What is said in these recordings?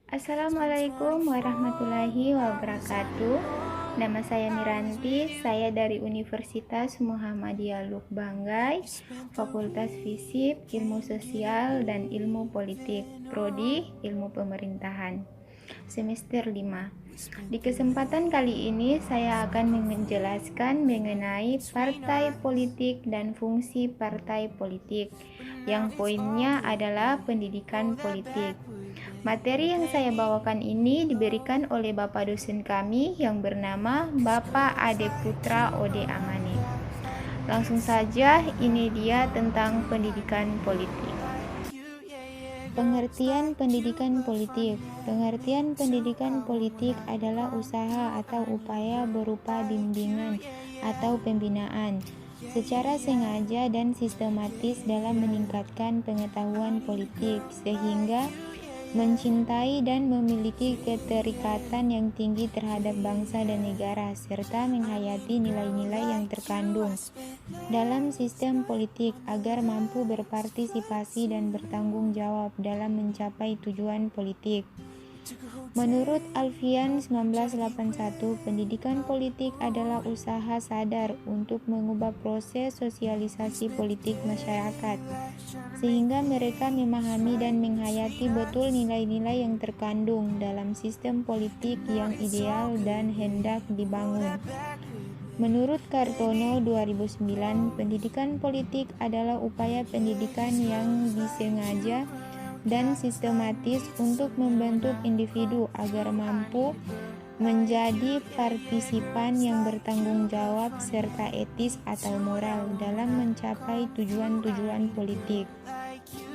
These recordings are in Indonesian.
Assalamualaikum warahmatullahi wabarakatuh. Nama saya Miranti, saya dari Universitas Muhammadiyah Lubanggai, Fakultas Fisip, Ilmu Sosial dan Ilmu Politik, Prodi Ilmu Pemerintahan, semester 5. Di kesempatan kali ini saya akan menjelaskan mengenai partai politik dan fungsi partai politik, yang poinnya adalah pendidikan politik. Materi yang saya bawakan ini diberikan oleh Bapak dosen kami yang bernama Bapak Ade Putra Ode Amani. Langsung saja, ini dia tentang pendidikan politik. Pengertian pendidikan politik. Pengertian pendidikan politik adalah usaha atau upaya berupa bimbingan atau pembinaan secara sengaja dan sistematis dalam meningkatkan pengetahuan politik sehingga mencintai dan memiliki keterikatan yang tinggi terhadap bangsa dan negara, serta menghayati nilai-nilai yang terkandung dalam sistem politik agar mampu berpartisipasi dan bertanggung jawab dalam mencapai tujuan politik. Menurut Alfian 1981, pendidikan politik adalah usaha sadar untuk mengubah proses sosialisasi politik masyarakat, sehingga mereka memahami dan menghayati betul nilai-nilai yang terkandung dalam sistem politik yang ideal dan hendak dibangun. Menurut Kartono 2009, pendidikan politik adalah upaya pendidikan yang disengaja dan sistematis untuk membentuk individu agar mampu menjadi partisipan yang bertanggung jawab serta etis atau moral dalam mencapai tujuan-tujuan politik.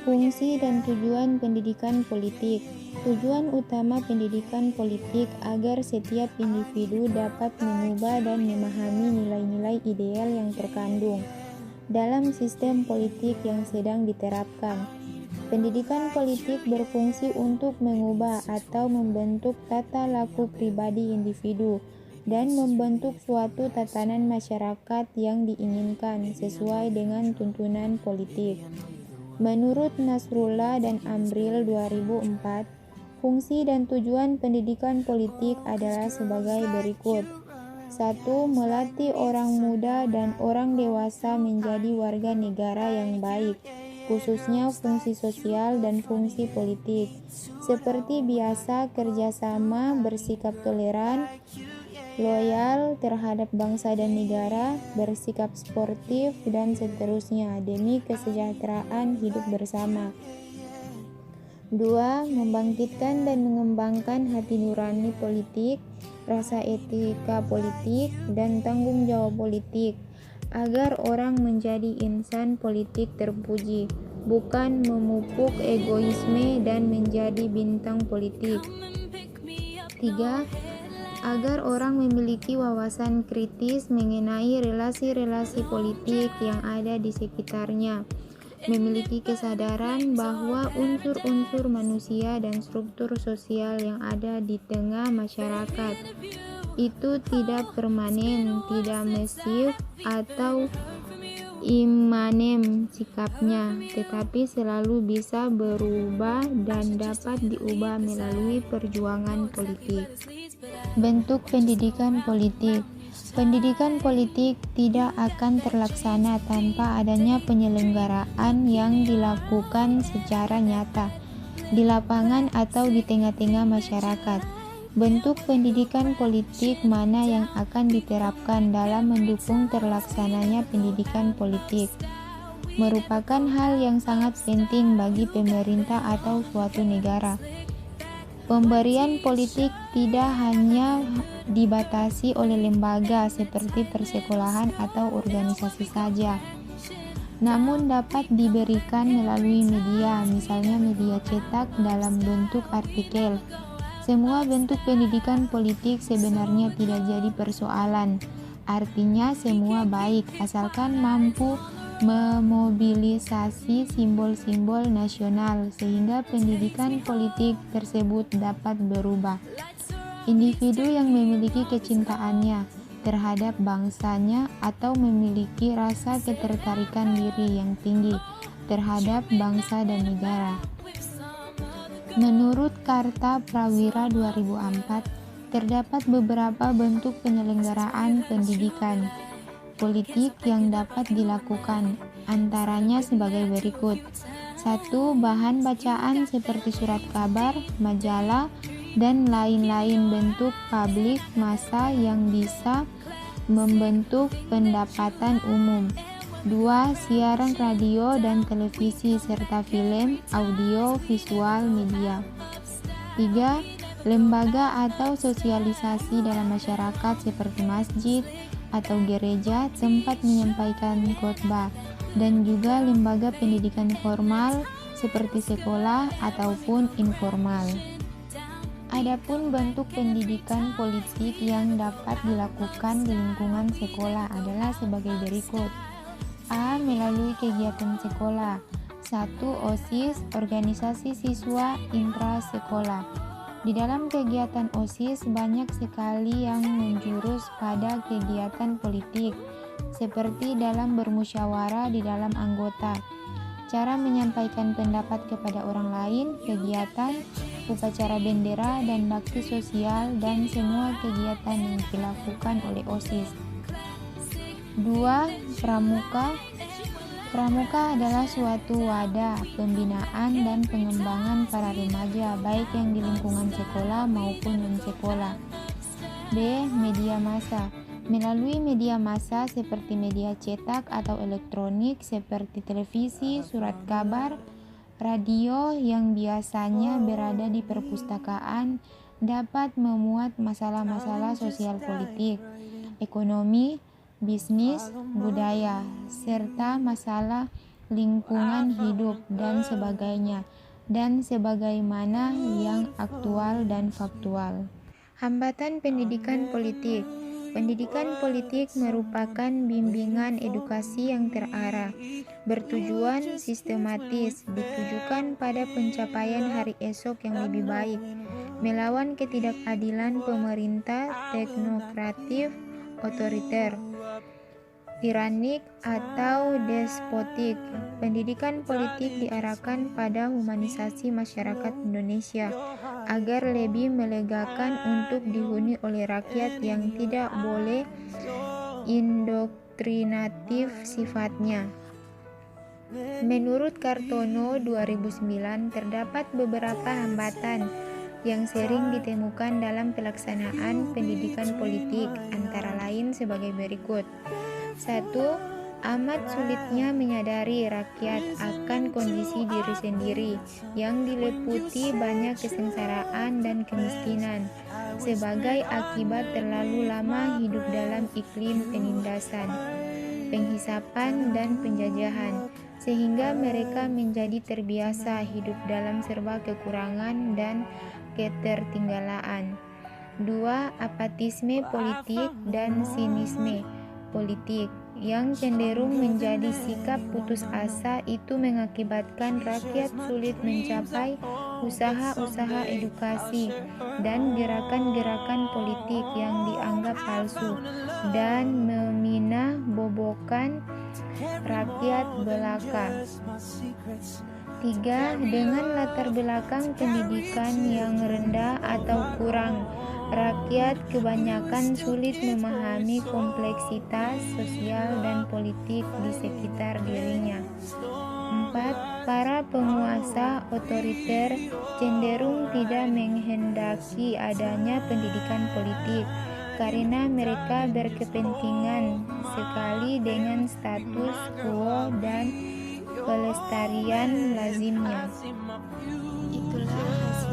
Fungsi dan tujuan pendidikan politik. Tujuan utama pendidikan politik agar setiap individu dapat mengubah dan memahami nilai-nilai ideal yang terkandung dalam sistem politik yang sedang diterapkan. Pendidikan politik berfungsi untuk mengubah atau membentuk tata laku pribadi individu dan membentuk suatu tatanan masyarakat yang diinginkan sesuai dengan tuntunan politik. Menurut Nasrullah dan Amril 2004, fungsi dan tujuan pendidikan politik adalah sebagai berikut. 1. Melatih orang muda dan orang dewasa menjadi warga negara yang baik, khususnya fungsi sosial dan fungsi politik. Seperti biasa, kerjasama, bersikap toleran, loyal terhadap bangsa dan negara, bersikap sportif, dan seterusnya demi kesejahteraan hidup bersama. 2. Membangkitkan dan mengembangkan hati nurani politik, rasa etika politik, dan tanggung jawab politik, agar orang menjadi insan politik terpuji, bukan memupuk egoisme dan menjadi bintang politik. 3. Agar orang memiliki wawasan kritis mengenai relasi-relasi politik yang ada di sekitarnya, memiliki kesadaran bahwa unsur-unsur manusia dan struktur sosial yang ada di tengah masyarakat itu tidak permanen, tidak masif atau imanem sikapnya, tetapi selalu bisa berubah dan dapat diubah melalui perjuangan politik. Bentuk pendidikan politik. Pendidikan politik tidak akan terlaksana tanpa adanya penyelenggaraan yang dilakukan secara nyata di lapangan atau di tengah-tengah masyarakat. Bentuk pendidikan politik mana yang akan diterapkan dalam mendukung terlaksananya pendidikan politik merupakan hal yang sangat penting bagi pemerintah atau suatu negara. Pemberian politik tidak hanya dibatasi oleh lembaga seperti persekolahan atau organisasi saja, namun dapat diberikan melalui media, misalnya media cetak dalam bentuk artikel. Semua bentuk pendidikan politik sebenarnya tidak jadi persoalan, artinya semua baik asalkan mampu memobilisasi simbol-simbol nasional sehingga pendidikan politik tersebut dapat berubah. Individu yang memiliki kecintaannya terhadap bangsanya atau memiliki rasa ketertarikan diri yang tinggi terhadap bangsa dan negara. Menurut Karta Prawira 2004, terdapat beberapa bentuk penyelenggaraan pendidikan politik yang dapat dilakukan, antaranya sebagai berikut. 1. Bahan bacaan seperti surat kabar, majalah, dan lain-lain bentuk publik massa yang bisa membentuk pendapatan umum. 2. Siaran radio dan televisi serta film, audio, visual, media. 3. Lembaga atau sosialisasi dalam masyarakat seperti masjid atau gereja tempat menyampaikan khotbah, dan juga lembaga pendidikan formal seperti sekolah ataupun informal. Adapun bentuk pendidikan politik yang dapat dilakukan di lingkungan sekolah adalah sebagai berikut. A. Melalui kegiatan sekolah. 1. OSIS, organisasi siswa intrasekolah. Di dalam kegiatan OSIS banyak sekali yang menjurus pada kegiatan politik, seperti dalam bermusyawarah di dalam anggota, cara menyampaikan pendapat kepada orang lain, kegiatan, upacara bendera, dan bakti sosial, dan semua kegiatan yang dilakukan oleh OSIS. 2. Pramuka. Pramuka adalah suatu wadah pembinaan dan pengembangan para remaja, baik yang di lingkungan sekolah maupun non-sekolah. B. Media massa. Melalui media massa seperti media cetak atau elektronik seperti televisi, surat kabar, radio yang biasanya berada di perpustakaan dapat memuat masalah-masalah sosial politik, ekonomi, bisnis, budaya, serta masalah lingkungan hidup dan sebagainya, dan sebagaimana yang aktual dan faktual. Hambatan pendidikan politik. Pendidikan politik merupakan bimbingan edukasi yang terarah, bertujuan sistematis, ditujukan pada pencapaian hari esok yang lebih baik, melawan ketidakadilan pemerintah teknokratif, otoriter, tiranik, atau despotik. Pendidikan politik diarahkan pada humanisasi masyarakat Indonesia agar lebih melegakan untuk dihuni oleh rakyat yang tidak boleh indoktrinatif sifatnya. Menurut Kartono 2009, terdapat beberapa hambatan yang sering ditemukan dalam pelaksanaan pendidikan politik, antara lain sebagai berikut. 1. Amat sulitnya menyadari rakyat akan kondisi diri sendiri yang diliputi banyak kesengsaraan dan kemiskinan sebagai akibat terlalu lama hidup dalam iklim penindasan, penghisapan, dan penjajahan, sehingga mereka menjadi terbiasa hidup dalam serba kekurangan dan ketertinggalan. 2. Apatisme politik dan sinisme politik yang cenderung menjadi sikap putus asa itu mengakibatkan rakyat sulit mencapai usaha-usaha edukasi dan gerakan-gerakan politik yang dianggap palsu dan memina bobokan rakyat belaka. 3. Dengan latar belakang pendidikan yang rendah atau kurang, rakyat kebanyakan sulit memahami kompleksitas sosial dan politik di sekitar dirinya. 4. Para penguasa otoriter cenderung tidak menghendaki adanya pendidikan politik karena mereka berkepentingan sekali dengan status quo dan pelestarian lazimnya. Itulah